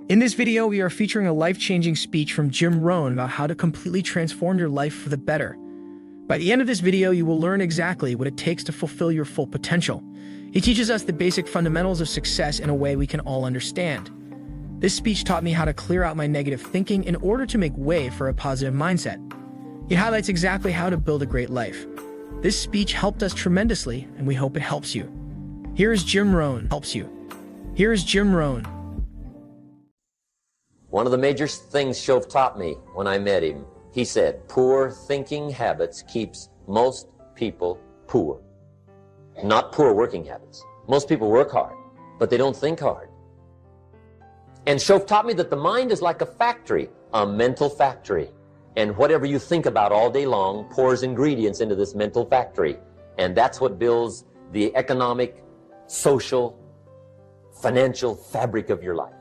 In this video, we are featuring a life-changing speech from Jim Rohn about how to completely transform your life for the better. By the end of this video, you will learn exactly what it takes to fulfill your full potential. He teaches us the basic fundamentals of success in a way we can all understand. This speech taught me how to clear out my negative thinking in order to make way for a positive mindset. He highlights exactly how to build a great life. This speech helped us tremendously, and we hope it helps you. Here is Jim Rohn. One of the major things Shoaff taught me when I met him, he said, poor thinking habits keeps most people poor. Not poor working habits. Most people work hard, but they don't think hard. And Shoaff taught me that the mind is like a factory, a mental factory. And whatever you think about all day long pours ingredients into this mental factory. And that's what builds the economic, social, financial fabric of your life.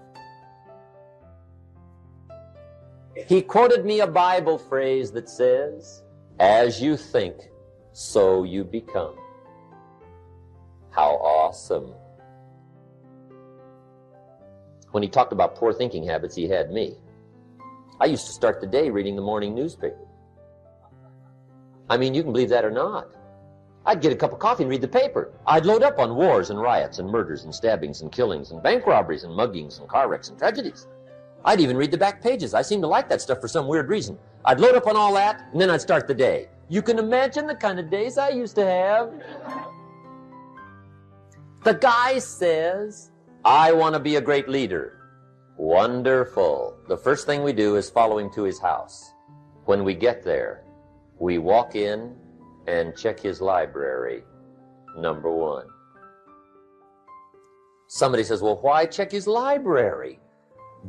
He quoted me a Bible phrase that says, as you think, so you become. How awesome. When he talked about poor thinking habits, he had me. I used to start the day reading the morning newspaper. I mean, you can believe that or not. I'd get a cup of coffee and read the paper. I'd load up on wars and riots and murders and stabbings and killings and bank robberies and muggings and car wrecks and tragedies. I'd even read the back pages. I seem to like that stuff for some weird reason. I'd load up on all that, and then I'd start the day. You can imagine the kind of days I used to have. The guy says, I want to be a great leader. Wonderful. The first thing we do is follow him to his house. When we get there, we walk in and check his library, number one. Somebody says, well, why check his library?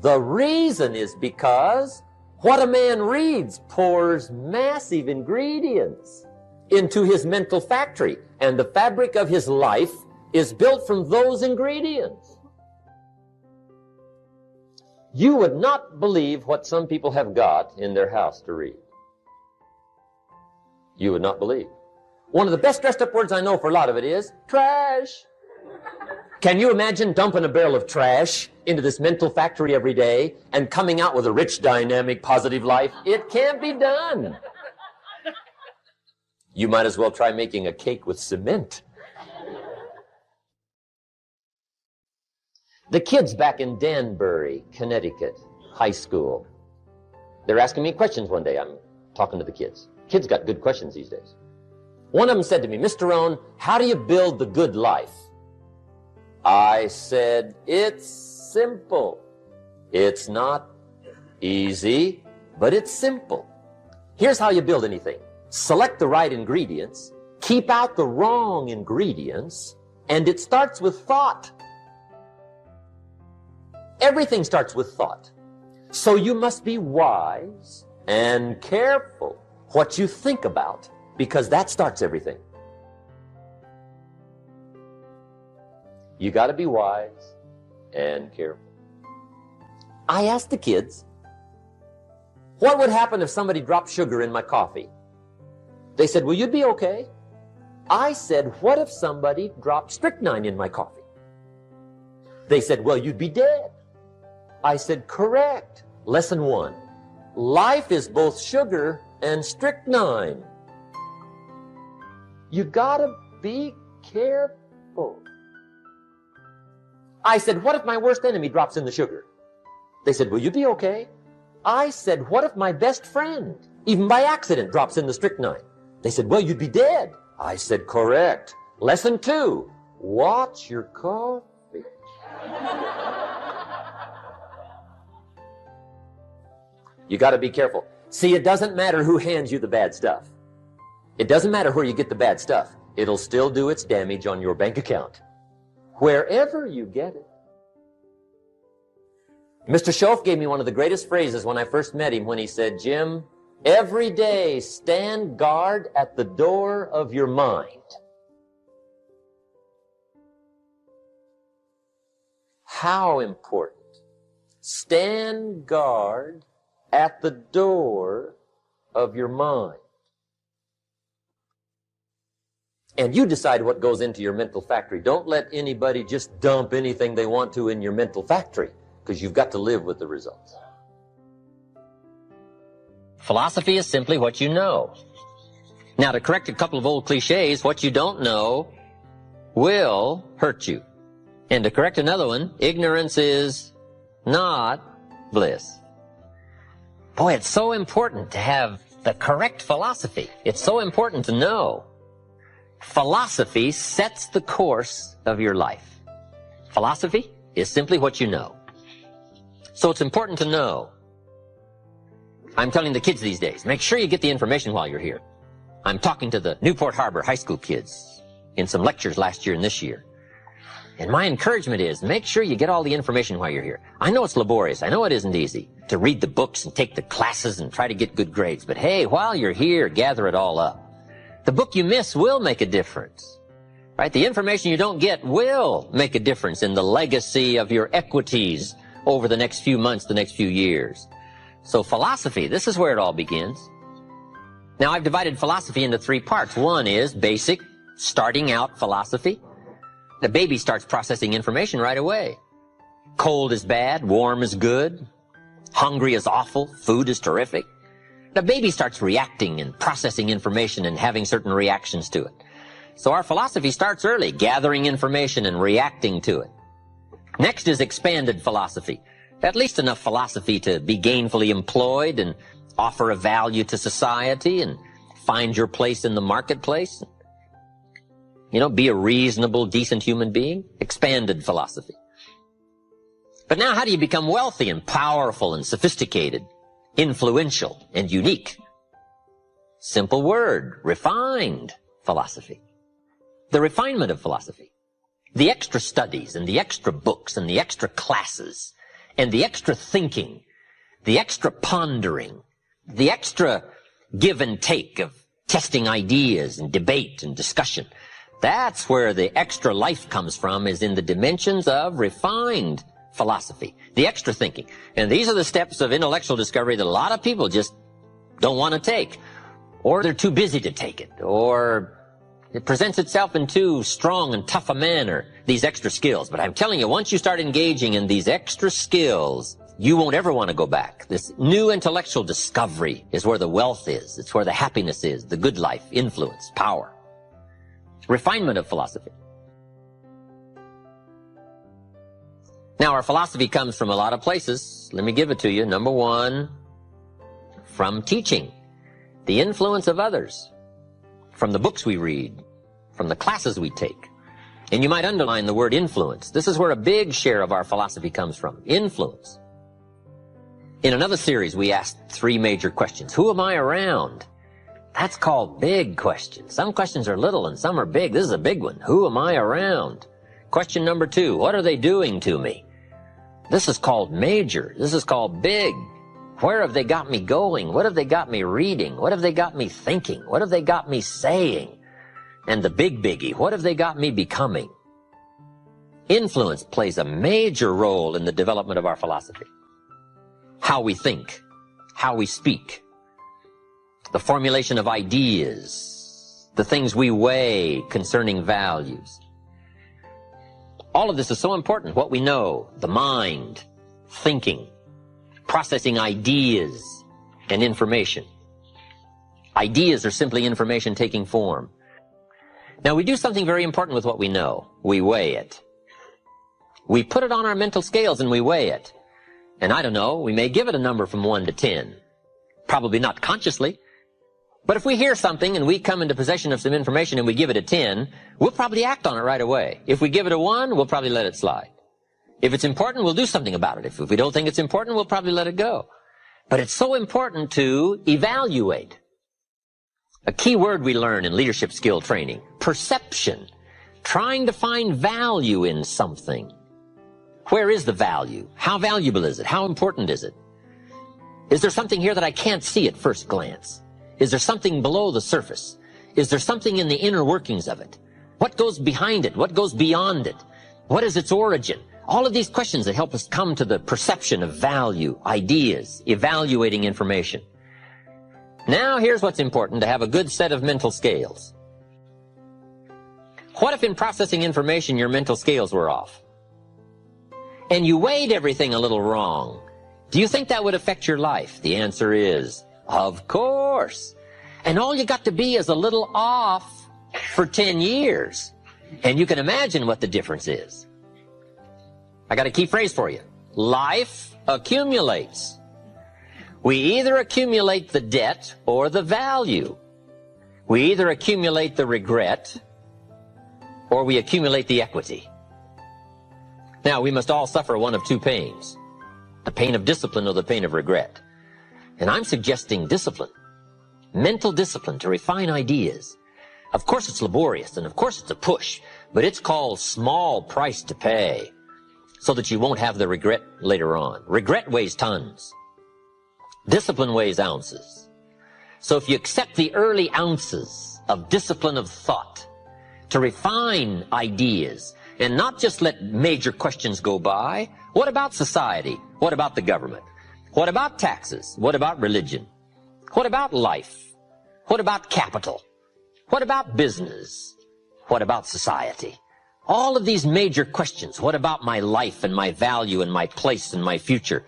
The reason is because what a man reads pours massive ingredients into his mental factory, and the fabric of his life is built from those ingredients. You would not believe what some people have got in their house to read. You would not believe. One of the best dressed up words I know for a lot of it is trash. Can you imagine dumping a barrel of trash into this mental factory every day and coming out with a rich, dynamic, positive life? It can't be done. You might as well try making a cake with cement. The kids back in Danbury, Connecticut, high school, they're asking me questions one day. I'm talking to the kids. Kids got good questions these days. One of them said to me, Mr. Rohn, how do you build the good life? I said, it's simple. It's not easy, but it's simple. Here's how you build anything. Select the right ingredients, keep out the wrong ingredients, and it starts with thought. Everything starts with thought. So you must be wise and careful what you think about, because that starts everything. You got to be wise and careful. I asked the kids, what would happen if somebody dropped sugar in my coffee? They said, well, you'd be okay. I said, what if somebody dropped strychnine in my coffee? They said, well, you'd be dead. I said, correct. Lesson one, life is both sugar and strychnine. You gotta be careful. I said, what if my worst enemy drops in the sugar? They said, will you be okay? I said, what if my best friend, even by accident, drops in the strychnine? They said, well, you'd be dead. I said, correct. Lesson two, watch your coffee. You got to be careful. See, it doesn't matter who hands you the bad stuff. It doesn't matter where you get the bad stuff. It'll still do its damage on your bank account, wherever you get it. Mr. Shoaff gave me one of the greatest phrases when I first met him when he said, Jim, every day stand guard at the door of your mind. How important. Stand guard at the door of your mind. And you decide what goes into your mental factory. Don't let anybody just dump anything they want to in your mental factory. because you've got to live with the results. Philosophy is simply what you know. Now, to correct a couple of old cliches, what you don't know will hurt you. And to correct another one, ignorance is not bliss. Boy, it's so important to have the correct philosophy. It's so important to know. Philosophy sets the course of your life. Philosophy is simply what you know. So it's important to know. I'm telling the kids these days, make sure you get the information while you're here. I'm talking to the Newport Harbor high school kids in some lectures last year and this year. And my encouragement is, make sure you get all the information while you're here. I know it's laborious. I know it isn't easy to read the books and take the classes and try to get good grades. But hey, while you're here, gather it all up. The book you miss will make a difference. Right? The information you don't get will make a difference in the legacy of your equities over the next few months, the next few years. So philosophy, this is where it all begins. Now, I've divided philosophy into three parts. One is basic, starting out philosophy. The baby starts processing information right away. Cold is bad, warm is good, hungry is awful, food is terrific. The baby starts reacting and processing information and having certain reactions to it. So our philosophy starts early, gathering information and reacting to it. Next is expanded philosophy. At least enough philosophy to be gainfully employed and offer a value to society and find your place in the marketplace. You know, be a reasonable, decent human being. Expanded philosophy. But now how do you become wealthy and powerful and sophisticated, influential and unique? Simple word, refined philosophy. The refinement of philosophy. The extra studies and the extra books and the extra classes and the extra thinking, the extra pondering, the extra give and take of testing ideas and debate and discussion. That's where the extra life comes from, is in the dimensions of refined philosophy, the extra thinking. And these are the steps of intellectual discovery that a lot of people just don't want to take, or they're too busy to take it, or it presents itself in too strong and tough a manner, these extra skills. But I'm telling you, once you start engaging in these extra skills, you won't ever want to go back. This new intellectual discovery is where the wealth is. It's where the happiness is, the good life, influence, power. Refinement of philosophy. Now, our philosophy comes from a lot of places. Let me give it to you. Number one, from teaching, the influence of others, from the books we read, from the classes we take. And you might underline the word influence. This is where a big share of our philosophy comes from. Influence. In another series, we asked three major questions. Who am I around? That's called big questions. Some questions are little and some are big. This is a big one. Who am I around? Question number two, what are they doing to me? This is called major. This is called big. Where have they got me going? What have they got me reading? What have they got me thinking? What have they got me saying? And the big biggie, what have they got me becoming? Influence plays a major role in the development of our philosophy. How we think, how we speak, the formulation of ideas, the things we weigh concerning values. All of this is so important. What we know, the mind, thinking, processing ideas and information. Ideas are simply information taking form. Now, we do something very important with what we know. We weigh it. We put it on our mental scales and we weigh it. And I don't know, we may give it a number from 1 to 10. Probably not consciously. But if we hear something and we come into possession of some information and we give it a 10, we'll probably act on it right away. If we give it a 1, we'll probably let it slide. If it's important, we'll do something about it. If we don't think it's important, we'll probably let it go. But it's so important to evaluate. A key word we learn in leadership skill training, perception. Trying to find value in something. Where is the value? How valuable is it? How important is it? Is there something here that I can't see at first glance? Is there something below the surface? Is there something in the inner workings of it? What goes behind it? What goes beyond it? What is its origin? All of these questions that help us come to the perception of value, ideas, evaluating information. Now here's what's important, to have a good set of mental scales. What if in processing information your mental scales were off? and you weighed everything a little wrong, do you think that would affect your life? The answer is, of course. And all you got to be is a little off for 10 years. And you can imagine what the difference is. I got a key phrase for you. Life accumulates. We either accumulate the debt or the value. We either accumulate the regret or we accumulate the equity. Now, we must all suffer one of two pains, the pain of discipline or the pain of regret. And I'm suggesting discipline, mental discipline to refine ideas. Of course it's laborious, and of course it's a push, but it's called small price to pay so that you won't have the regret later on. Regret weighs tons. Discipline weighs ounces. So if you accept the early ounces of discipline of thought to refine ideas and not just let major questions go by, what about society? What about the government? What about taxes? What about religion? What about life? What about capital? What about business? What about society? All of these major questions. What about my life and my value and my place and my future?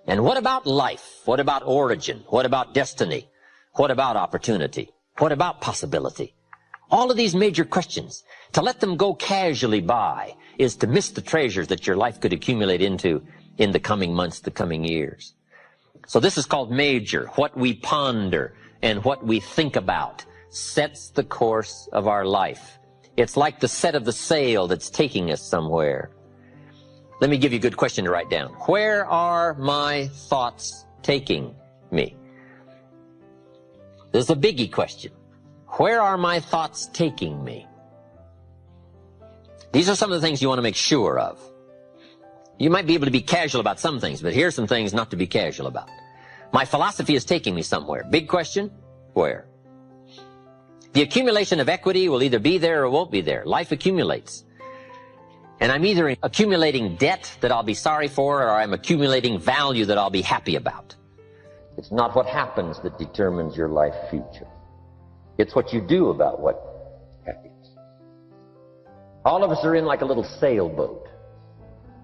And what about life? What about origin? What about destiny? What about opportunity? What about possibility? All of these major questions, to let them go casually by is to miss the treasures that your life could accumulate into in the coming months, the coming years. So this is called major. What we ponder and what we think about sets the course of our life. It's like the set of the sail that's taking us somewhere. Let me give you a good question to write down. Where are my thoughts taking me? This is a biggie question. Where are my thoughts taking me? These are some of the things you want to make sure of. You might be able to be casual about some things, but here's some things not to be casual about. My philosophy is taking me somewhere. Big question, where? The accumulation of equity will either be there or won't be there. Life accumulates. And I'm either accumulating debt that I'll be sorry for, or I'm accumulating value that I'll be happy about. It's not what happens that determines your life future. It's what you do about what happens. All of us are in like a little sailboat.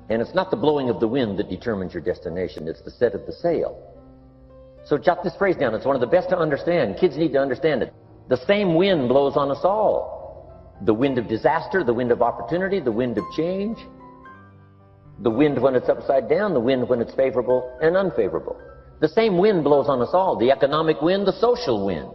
And it's not the blowing of the wind that determines your destination. It's the set of the sail. So jot this phrase down. It's one of the best to understand. Kids need to understand it. The same wind blows on us all. The wind of disaster, the wind of opportunity, the wind of change. The wind when it's upside down, the wind when it's favorable and unfavorable. The same wind blows on us all. The economic wind, the social wind,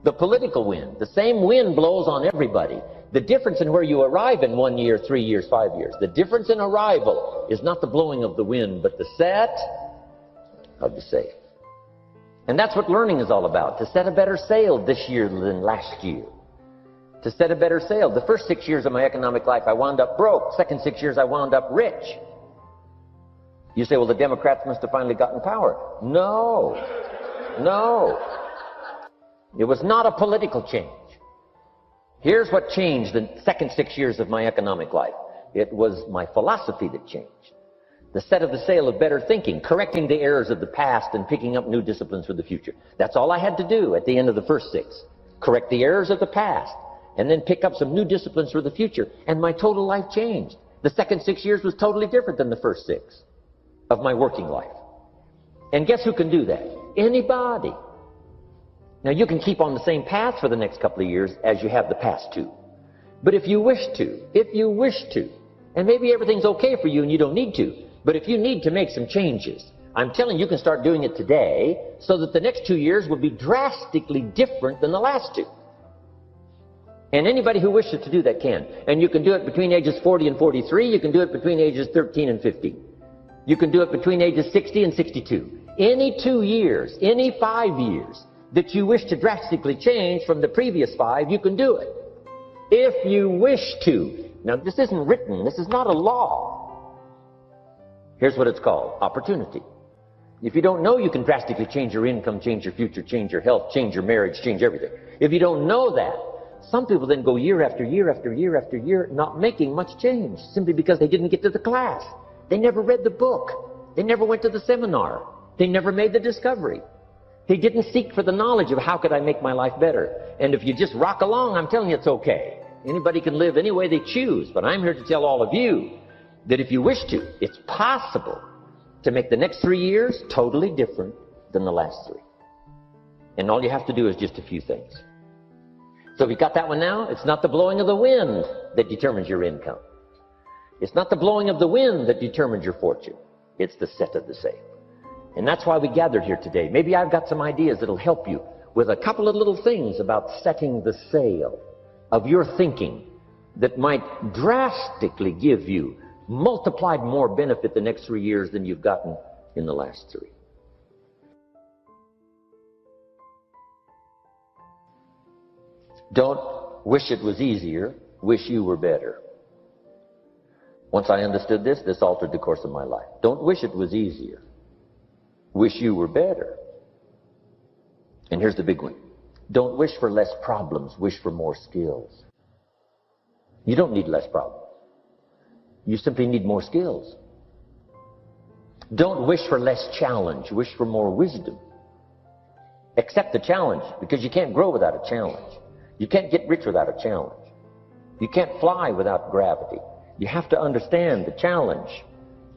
the political wind. The same wind blows on everybody. The difference in where you arrive in 1 year, 3 years, 5 years, the difference in arrival is not the blowing of the wind, but the set of the sail. And that's what learning is all about, to set a better sail this year than last year. To set a better sail. The first 6 years of my economic life, I wound up broke. Second 6 years, I wound up rich. You say, well, the Democrats must have finally gotten power. No. No. It was not a political change. Here's what changed the second 6 years of my economic life. It was my philosophy that changed. The set of the sail of better thinking, correcting the errors of the past and picking up new disciplines for the future. That's all I had to do at the end of the first 6. Correct the errors of the past and then pick up some new disciplines for the future. And my total life changed. The second 6 years was totally different than the first 6 of my working life. And guess who can do that? Anybody. Now you can keep on the same path for the next couple of years as you have the past 2. But if you wish to, and maybe everything's okay for you and you don't need to, but if you need to make some changes, I'm telling you, you can start doing it today so that the next 2 years will be drastically different than the last 2. And anybody who wishes to do that can. And you can do it between ages 40 and 43. You can do it between ages 13 and 15. You can do it between ages 60 and 62. Any 2 years, any 5 years that you wish to drastically change from the previous 5, you can do it. If you wish to. Now, this isn't written. This is not a law. Here's what it's called. Opportunity. If you don't know you can drastically change your income, change your future, change your health, change your marriage, change everything. If you don't know that, some people then go year after year after year after year not making much change simply because they didn't get to the class. They never read the book. They never went to the seminar. They never made the discovery. They didn't seek for the knowledge of how could I make my life better. And if you just rock along, I'm telling you it's okay. Anybody can live any way they choose, but I'm here to tell all of you that if you wish to, it's possible to make the next 3 years totally different than the last 3. And all you have to do is just a few things. So if you got that one now, it's not the blowing of the wind that determines your income. It's not the blowing of the wind that determines your fortune. It's the set of the sail. And that's why we gathered here today. Maybe I've got some ideas that'll help you with a couple of little things about setting the sail of your thinking that might drastically give you multiplied more benefit the next 3 years than you've gotten in the last 3. Don't wish it was easier, wish you were better. Once I understood this, this altered the course of my life. Don't wish it was easier, wish you were better. And here's the big one. Don't wish for less problems, wish for more skills. You don't need less problems. You simply need more skills. Don't wish for less challenge, wish for more wisdom. Accept the challenge, because you can't grow without a challenge. You can't get rich without a challenge. You can't fly without gravity. You have to understand the challenge.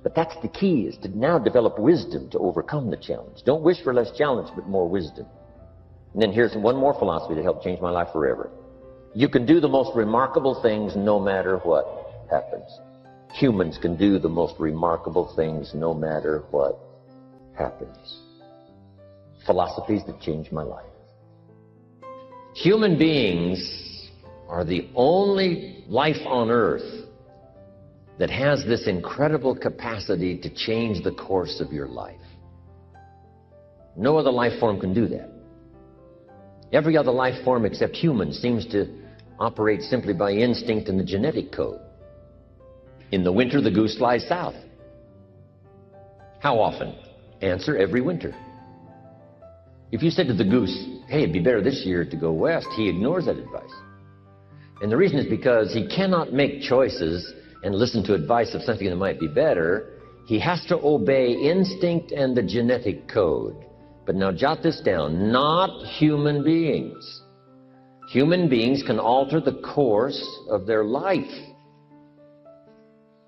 But that's the key, is to now develop wisdom to overcome the challenge. Don't wish for less challenge, but more wisdom. And then here's one more philosophy that helped change my life forever. You can do the most remarkable things no matter what happens. Humans can do the most remarkable things no matter what happens. Philosophies that changed my life. Human beings are the only life on earth that has this incredible capacity to change the course of your life. No other life form can do that. Every other life form except humans seems to operate simply by instinct and the genetic code. In the winter, the goose flies south. How often? Answer, every winter. If you said to the goose, hey, it'd be better this year to go west, he ignores that advice. And the reason is because he cannot make choices and listen to advice of something that might be better. He has to obey instinct and the genetic code. But now jot this down, not human beings. Human beings can alter the course of their life.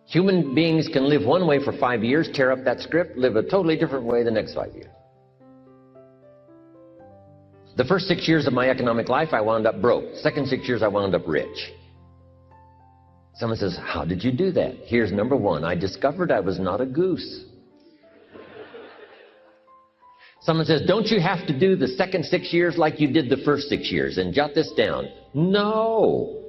Human beings can live one way for 5 years, tear up that script, live a totally different way the next 5 years. The first 6 years of my economic life, I wound up broke. Second 6 years, I wound up rich. Someone says, how did you do that? Here's number one. I discovered I was not a goose. Someone says, don't you have to do the second 6 years like you did the first 6 years? And jot this down. No.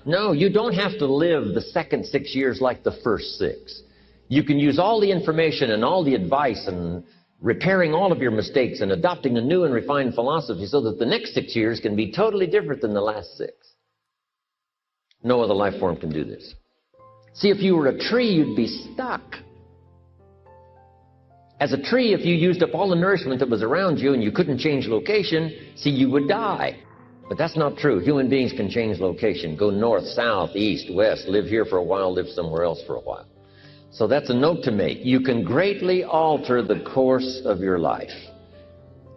No, you don't have to live the second 6 years like the first 6. You can use all the information and all the advice and repairing all of your mistakes and adopting a new and refined philosophy so that the next 6 years can be totally different than the last 6. No other life form can do this. See, if you were a tree, you'd be stuck. As a tree, if you used up all the nourishment that was around you and you couldn't change location, see, you would die. But that's not true. Human beings can change location, go north, south, east, west, live here for a while, live somewhere else for a while. So that's a note to make. You can greatly alter the course of your life.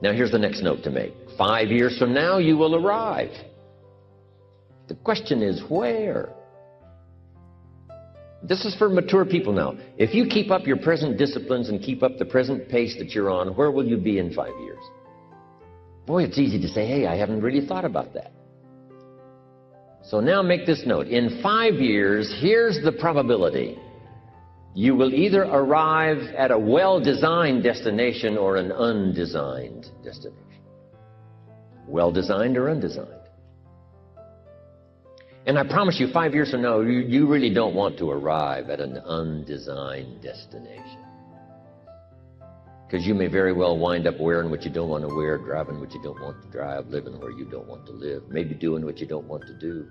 Now here's the next note to make. 5 years from now, you will arrive. The question is, where? This is for mature people now. If you keep up your present disciplines and keep up the present pace that you're on, where will you be in 5 years? Boy, it's easy to say, hey, I haven't really thought about that. So now make this note. In 5 years, here's the probability. You will either arrive at a well-designed destination or an undesigned destination. Well-designed or undesigned. And I promise you, 5 years from now, you really don't want to arrive at an undesigned destination. Because you may very well wind up wearing what you don't want to wear, driving what you don't want to drive, living where you don't want to live, maybe doing what you don't want to do.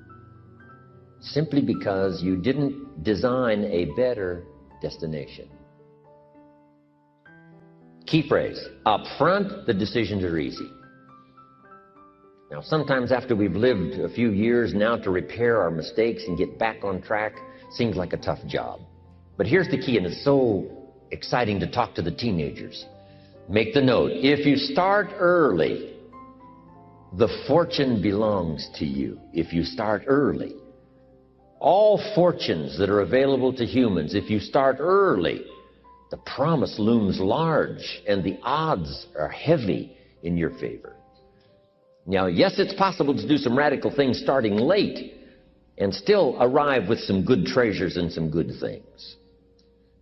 Simply because you didn't design a better destination. Key phrase, up front, the decisions are easy. Now, sometimes after we've lived a few years now, to repair our mistakes and get back on track seems like a tough job. But here's the key, and it's so exciting to talk to the teenagers. Make the note. If you start early, the fortune belongs to you. If you start early. all fortunes that are available to humans, if you start early, the promise looms large and the odds are heavy in your favor. Now, yes, it's possible to do some radical things starting late and still arrive with some good treasures and some good things.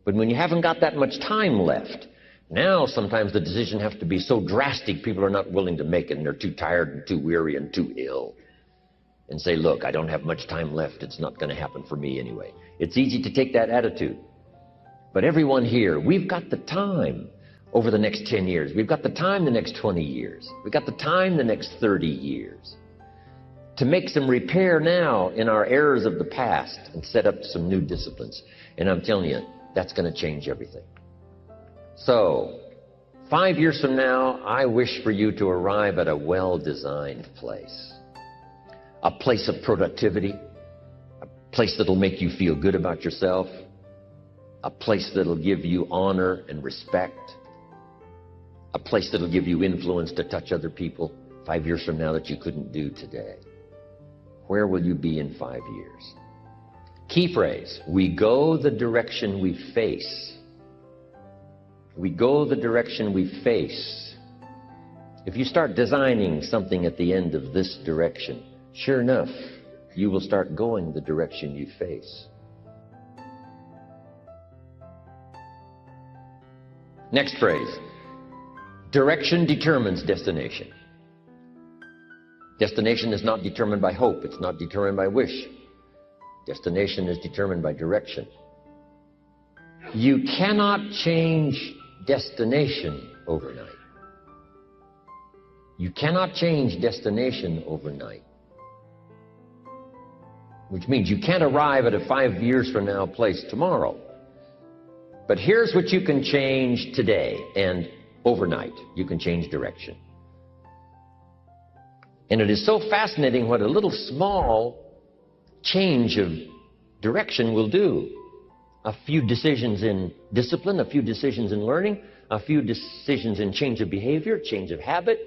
But when you haven't got that much time left, now sometimes the decision has to be so drastic people are not willing to make it, and they're too tired and too weary and too ill. And say, look, I don't have much time left. It's not going to happen for me anyway. It's easy to take that attitude. But everyone here, we've got the time over the next 10 years. We've got the time the next 20 years. We've got the time the next 30 years to make some repair now in our errors of the past and set up some new disciplines. And I'm telling you, that's going to change everything. So, 5 years from now, I wish for you to arrive at a well-designed place. A place of productivity, a place that'll make you feel good about yourself, a place that'll give you honor and respect, a place that'll give you influence to touch other people 5 years from now that you couldn't do today. Where will you be in 5 years? Key phrase, we go the direction we face. We go the direction we face. If you start designing something at the end of this direction, sure enough, you will start going the direction you face. Next phrase. Direction determines destination. Destination is not determined by hope. It's not determined by wish. Destination is determined by direction. You cannot change destination overnight. You cannot change destination overnight. Which means you can't arrive at a 5 years from now place tomorrow. But here's what you can change today and overnight. You can change direction. And it is so fascinating what a little small change of direction will do. A few decisions in discipline, a few decisions in learning, a few decisions in change of behavior, change of habit,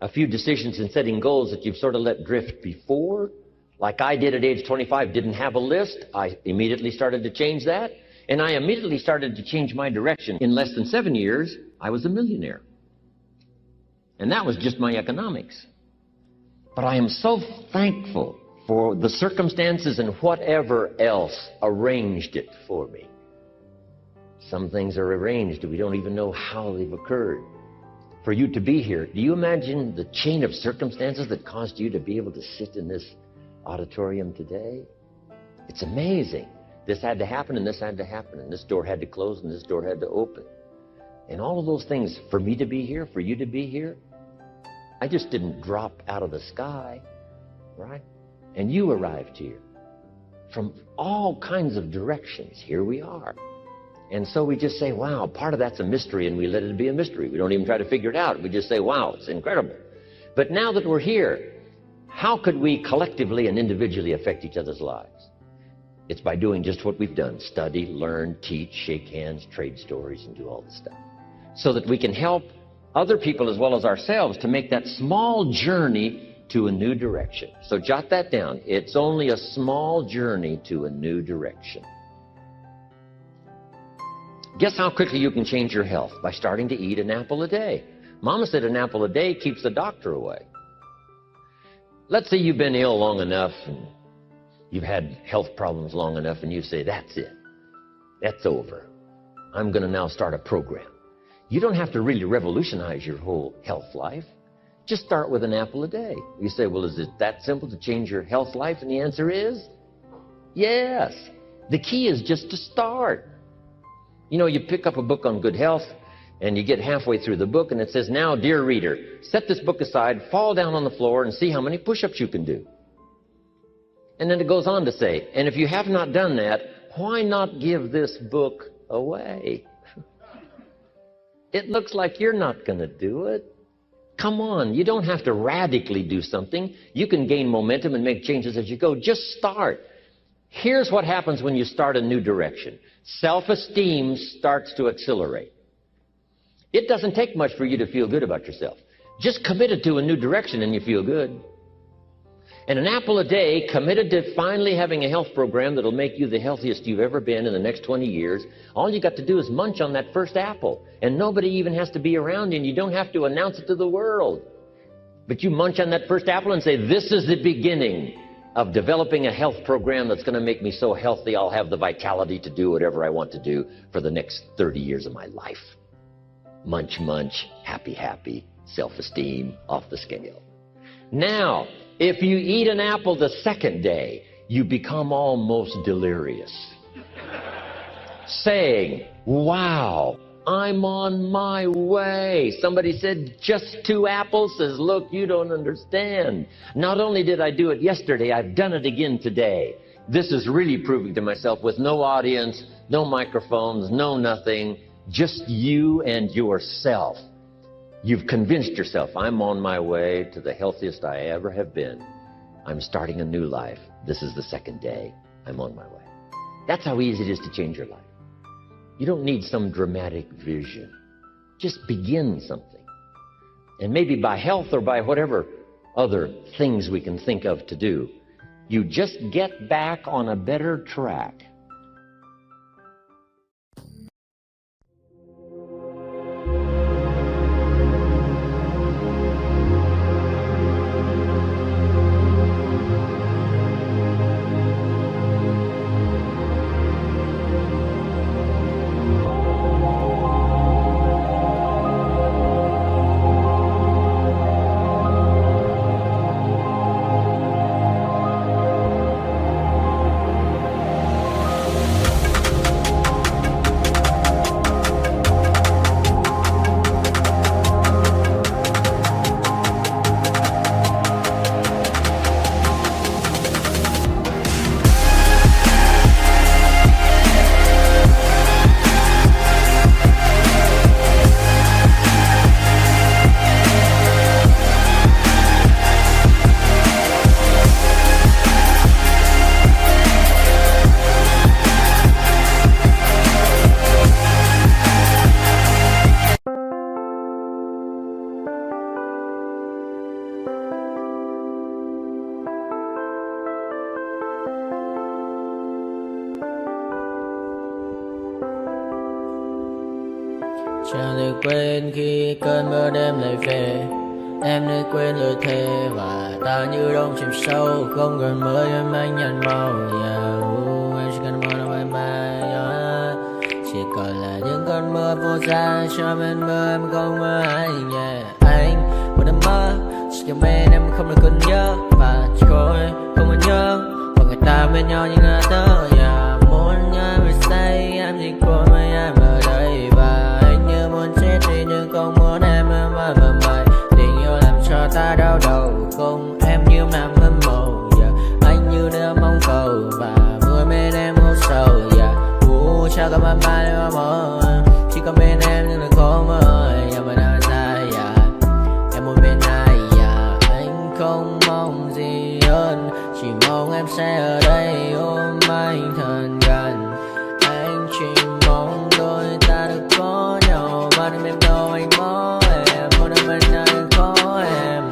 a few decisions in setting goals that you've sort of let drift before. Like I did at age 25, didn't have a list. I immediately started to change that. And I immediately started to change my direction. In less than 7 years, I was a millionaire. And that was just my economics. But I am so thankful for the circumstances and whatever else arranged it for me. Some things are arranged, we don't even know how they've occurred. For you to be here, do you imagine the chain of circumstances that caused you to be able to sit in this auditorium today? It's amazing. This had to happen, and this had to happen, and this door had to close, and this door had to open. And all of those things, for me to be here, for you to be here, I just didn't drop out of the sky, right? And you arrived here from all kinds of directions. Here we are. And so we just say, wow, part of that's a mystery, and we let it be a mystery. We don't even try to figure it out. We just say, wow, it's incredible. But now that we're here, how could we collectively and individually affect each other's lives? It's by doing just what we've done. Study, learn, teach, shake hands, trade stories, and do all this stuff. So that we can help other people as well as ourselves to make that small journey to a new direction. So jot that down. It's only a small journey to a new direction. Guess how quickly you can change your health? By starting to eat an apple a day. Mama said an apple a day keeps the doctor away. Let's say you've been ill long enough and you've had health problems long enough and you say, that's it. That's over. I'm going to now start a program. You don't have to really revolutionize your whole health life. Just start with an apple a day. You say, well, is it that simple to change your health life? And the answer is, yes. The key is just to start. You know, you pick up a book on good health, and you get halfway through the book, and it says, now, dear reader, set this book aside, fall down on the floor, and see how many push-ups you can do. And then it goes on to say, and if you have not done that, why not give this book away? It looks like you're not going to do it. Come on, you don't have to radically do something. You can gain momentum and make changes as you go. Just start. Here's what happens when you start a new direction. Self-esteem starts to accelerate. It doesn't take much for you to feel good about yourself. Just commit it to a new direction and you feel good. And an apple a day, committed to finally having a health program that'll make you the healthiest you've ever been in the next 20 years, all you got to do is munch on that first apple. And nobody even has to be around you, and you don't have to announce it to the world. But you munch on that first apple and say, this is the beginning of developing a health program that's going to make me so healthy I'll have the vitality to do whatever I want to do for the next 30 years of my life. Munch, munch, happy, happy, self-esteem off the scale. Now, if you eat an apple the second day, you become almost delirious, saying, wow, I'm on my way. Somebody said, just 2 apples? Says, look, you don't understand. Not only did I do it yesterday, I've done it again today. This is really proving to myself with no audience, no microphones, no nothing, just you and yourself. You've convinced yourself, I'm on my way to the healthiest I ever have been. I'm starting a new life. This is the second day. I'm on my way. That's how easy it is to change your life. You don't need some dramatic vision. Just begin something. And maybe by health or by whatever other things we can think of to do, you just get back on a better track. Chẳng được quên khi cơn mưa đêm lại về. Em đã quên lời thề và ta như đông chìm sâu. Không gần mới em anh nhận màu. Em chỉ cần mơ đâu em bay. Chỉ còn là những cơn mưa vô giá. Cho bên mơ em không mơ anh. Anh một đêm mơ. Chỉ cần bên em không được cần nhớ. Và chỉ có em không muốn nhớ. Và người ta bên nhau như ngã tớ. Muốn nhớ vì say em chỉ có mấy em ở đây. Và anh như muốn chết đi nhưng không muốn em mơ mày. Tình yêu làm cho ta đau đầu. Không em như nằm hâm mộ. Anh như đứa mong cầu. Và vui bên em hôn sầu. Chào các bạn bạn em mơ. Chỉ có bên em nhưng đừng có mơ. Em vẫn đang dài. Em muốn bên ai. Anh không mong gì hơn. Chỉ mong em sẽ ở đây ôm anh thật gần. Anh chỉ mong đôi ta được có nhau. Và đừng em đâu anh có em. Một đêm bên anh có em.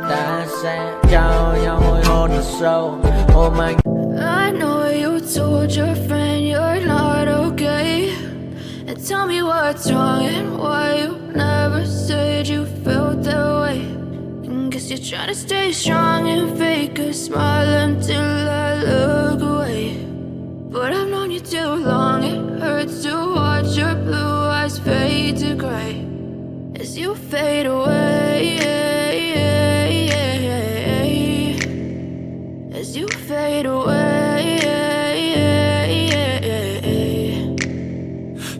Ta sẽ trao nhau môi hôn thật sâu. Ôm anh. I know you told your friend you're not okay. And tell me what's wrong and why you never said you felt that way. And guess you're trying to stay strong and fake a smile until I look away. But I've known you too long, it hurts to watch your blue eyes fade to gray as you fade away. As you fade away.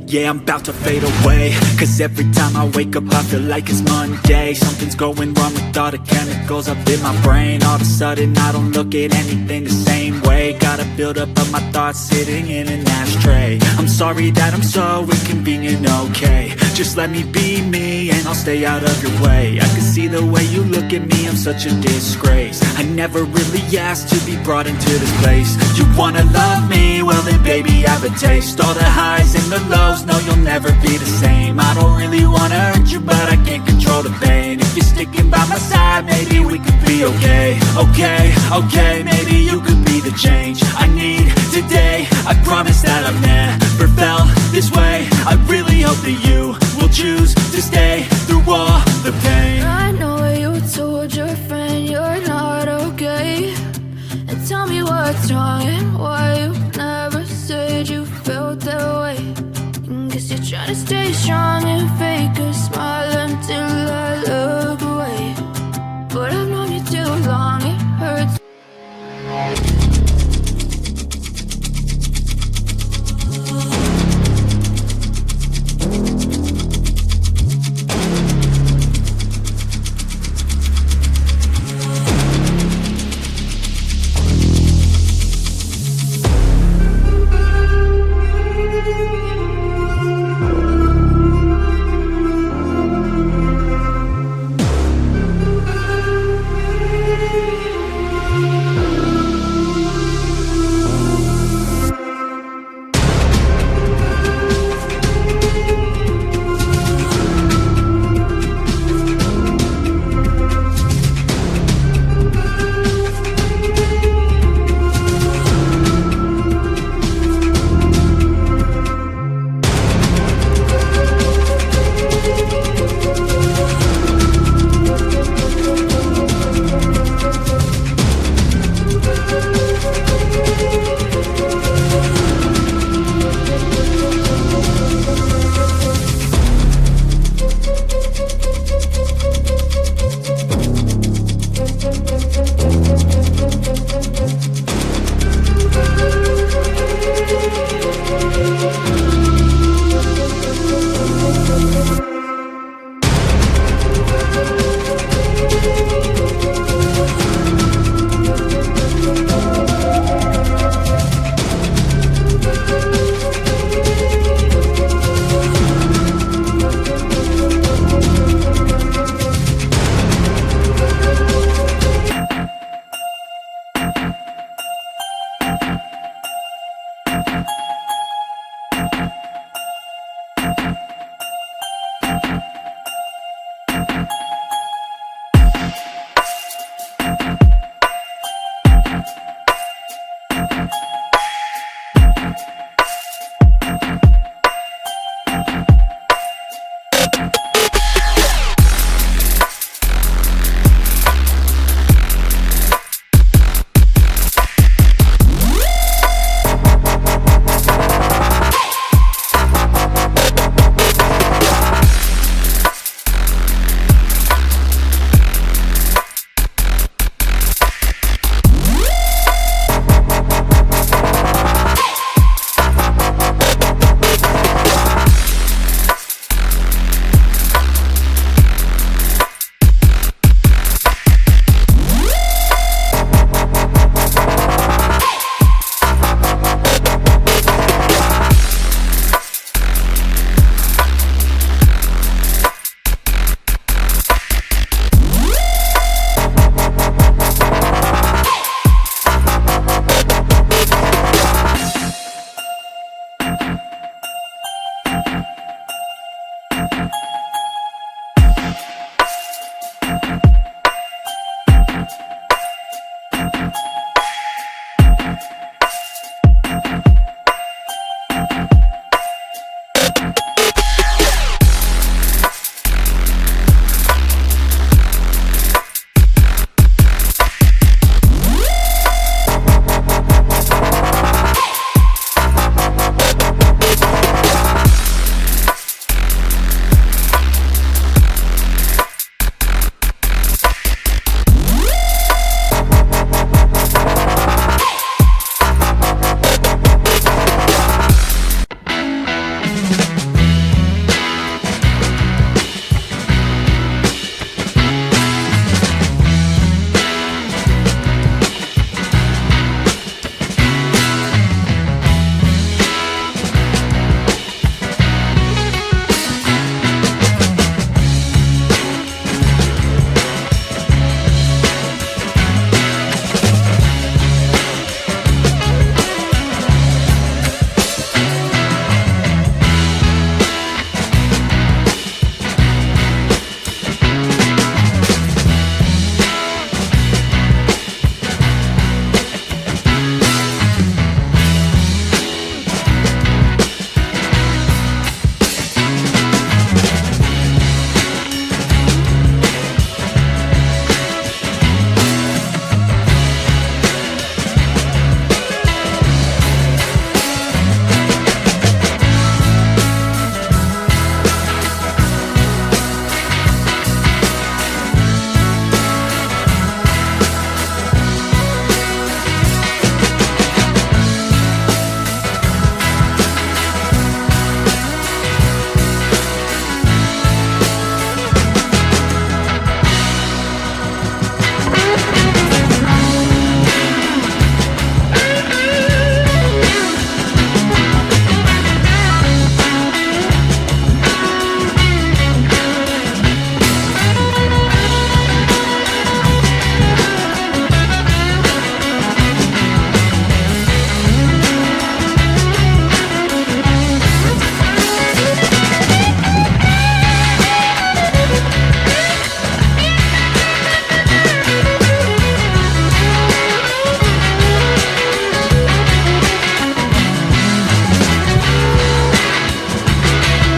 Yeah, I'm about to fade away. Cause every time I wake up I feel like it's Monday. Something's going wrong with all the chemicals up in my brain. All of a sudden I don't look at anything the same way. Got a build up of my thoughts sitting in an ashtray. I'm sorry that I'm so inconvenient, okay. Just let me be me and I'll stay out of your way. I can see the way you look at me, I'm such a disgrace. I never really asked to be brought into this place. You wanna love me? Well then baby I have a taste. All the highs and the lows, no you'll never be the same. I don't really wanna hurt you but I can't control the pain. If you're sticking by my side maybe we could be be okay, okay, okay. Maybe you could be the change I need today. I promise that I've never felt this way. I really hope that you will choose to stay through all the pain. I know you told your friend you're not okay, and tell me what's wrong and why you never said you felt that way. Guess you're trying to stay strong and fake a smile until I look away. But I've known you too long, it hurts.